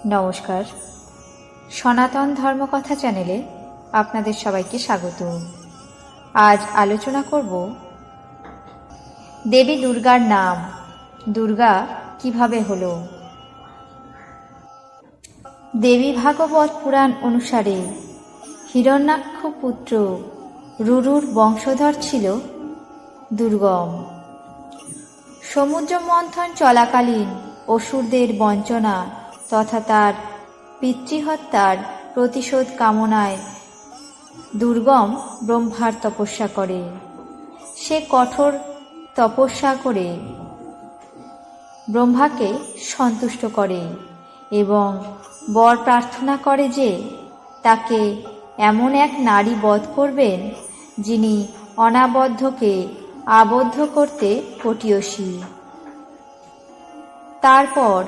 নমস্কার, সনাতন ধর্মকথা চ্যানেলে আপনাদের সবাইকে স্বাগত। আজ আলোচনা করব দেবী দুর্গার নাম। দুর্গা কিভাবে হলো? দেবী ভাগবত পুরাণ অনুসারে হিরণ্যাক্ষ পুত্র রুরুর বংশধর ছিল দুর্গম। সমুদ্র মন্থন চলাকালীন অসুরদের বঞ্চনা তথা তার পিতৃহত্যার প্রতিশোধ কামনায় দুর্গম ব্রহ্মার তপস্যা করে। সে কঠোর তপস্যা করে ব্রহ্মাকে সন্তুষ্ট করে এবং বর প্রার্থনা করে যে তাকে এমন এক নারী বধ করবেন যিনি অনাবদ্ধকে আবদ্ধ করতে পটীয়সী। তারপর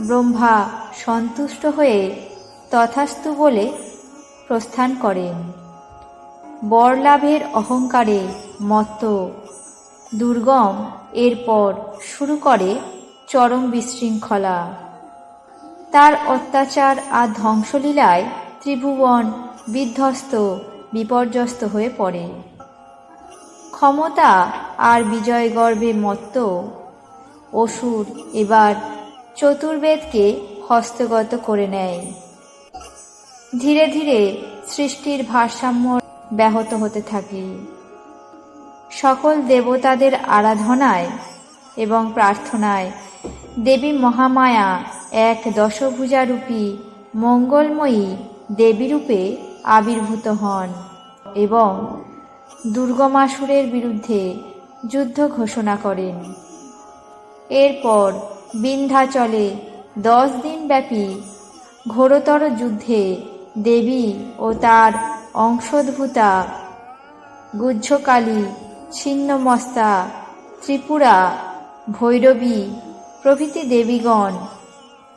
ব্রহ্মা সন্তুষ্ট হয়ে তথাস্তু বলে প্রস্থান করেন। বর লাভের অহংকারে মত্ত দুর্গম এরপর শুরু করে চরম বিশৃঙ্খলা। তার অত্যাচার আর ধ্বংসলীলায় ত্রিভুবন বিধ্বস্ত বিপর্যস্ত হয়ে পড়ে। ক্ষমতা আর বিজয় গর্বে মত্ত অসুর এবার চতুর্বেদকে হস্তগত করে নেয়। ধীরে ধীরে সৃষ্টির ভারসাম্য ব্যাহত হতে থাকে। সকল দেবতাদের আরাধনায় এবং প্রার্থনায় দেবী মহামায়া এক দশভুজারূপী মঙ্গলময়ী দেবীরূপে আবির্ভূত হন এবং দুর্গমাসুরের বিরুদ্ধে যুদ্ধ ঘোষণা করেন। এরপর বিন্ধ্যাচলে 10 দিন ব্যাপী ঘোরতর যুদ্ধে দেবী ও তার অংশোদ্ভূতা গুহ্যকালী, ছিন্নমস্তা, ত্রিপুরা, ভৈরবী প্রভৃতি দেবীগণ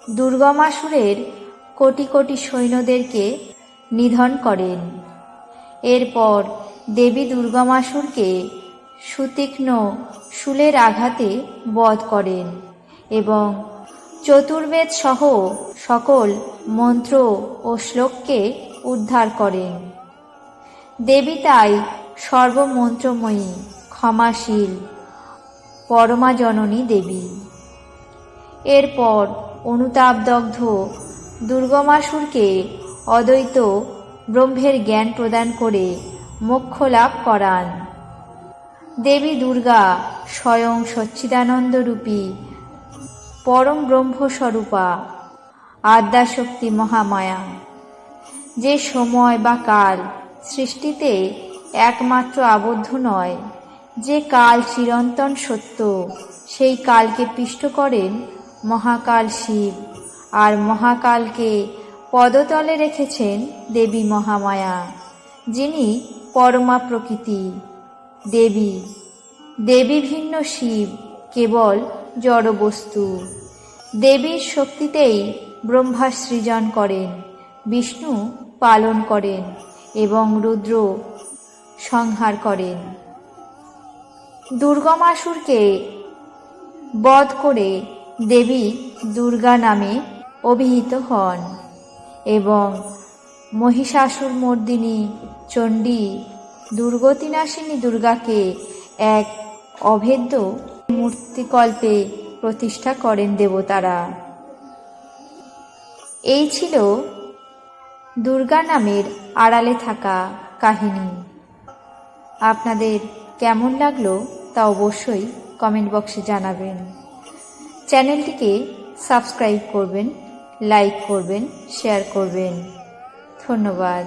দুর্গমাসুরের কোটি কোটি সৈন্যদেরকে নিধন করেন। এরপর দেবী দুর্গমাসুরকে সুতীক্ষ্ণ শূলের আঘাতে বধ করেন এবং চতুর্বেদ সহ সকল মন্ত্র ও শ্লোককে উদ্ধার করেন। দেবী তাই সর্বমন্ত্রময়ী, ক্ষমাশীল, পরমা জননী দেবী। এরপর অনুতাপদগ্ধ দুর্গমাসুরকে অদ্বৈত ব্রহ্মের জ্ঞান প্রদান করে মোক্ষ লাভ করান। দেবী দুর্গা স্বয়ং সচ্চিদানন্দরূপী পরম ব্রহ্মস্বরূপা আদ্যাশক্তি মহামায়া। যে সময় বা কাল সৃষ্টিতে একমাত্র আবদ্ধ নয়, যে কাল চিরন্তন সত্য, সেই কালকে পিষ্ট করেন মহাকাল শিব, আর মহাকালকে পদতলে রেখেছেন দেবী মহামায়া, যিনি পরমা প্রকৃতি দেবী। দেবী ভিন্ন শিব কেবল জড়বস্তু। দেবীর শক্তিতেই ব্রহ্মা সৃজন করেন, বিষ্ণু পালন করেন এবং রুদ্র সংহার করেন। দুর্গমাসুরকে বধ করে দেবী দুর্গা নামে অভিহিত হন এবং মহিষাসুরমর্দিনী চণ্ডী দুর্গতিনাশিনী দুর্গাকে এক অভেদ্য মূর্তিকল্পে প্রতিষ্ঠা করেন দেবতারা। এই ছিল দুর্গা নামের আড়ালে থাকা কাহিনী। আপনাদের কেমন লাগলো তা অবশ্যই কমেন্ট বক্সে জানাবেন। চ্যানেলটিকে সাবস্ক্রাইব করবেন, লাইক করবেন, শেয়ার করবেন। ধন্যবাদ।